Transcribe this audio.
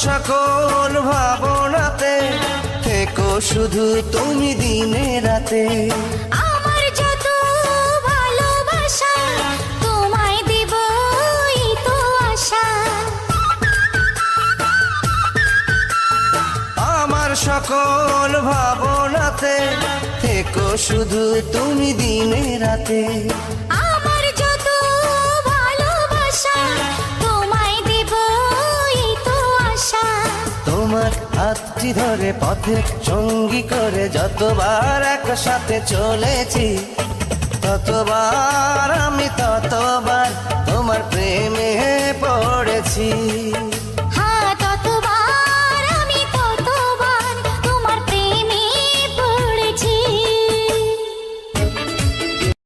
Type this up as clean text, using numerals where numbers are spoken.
সকল ভাবনাতে থেকো শুধু তুমি দিনে রাতে। আমার যত ভালোবাসা তোমায় দেব এই তো আশা। আমার সকল ভাবনাতে থেকো শুধু তুমি দিনে রাতে। আমার যত ভালোবাসা তোমায় দেব এই তো আশা। তোমার হাতটি ধরে পথে সঙ্গী করে যতবার একসাথে চলেছি, ততবার আমি ততবার তোমার প্রেমে পড়েছি।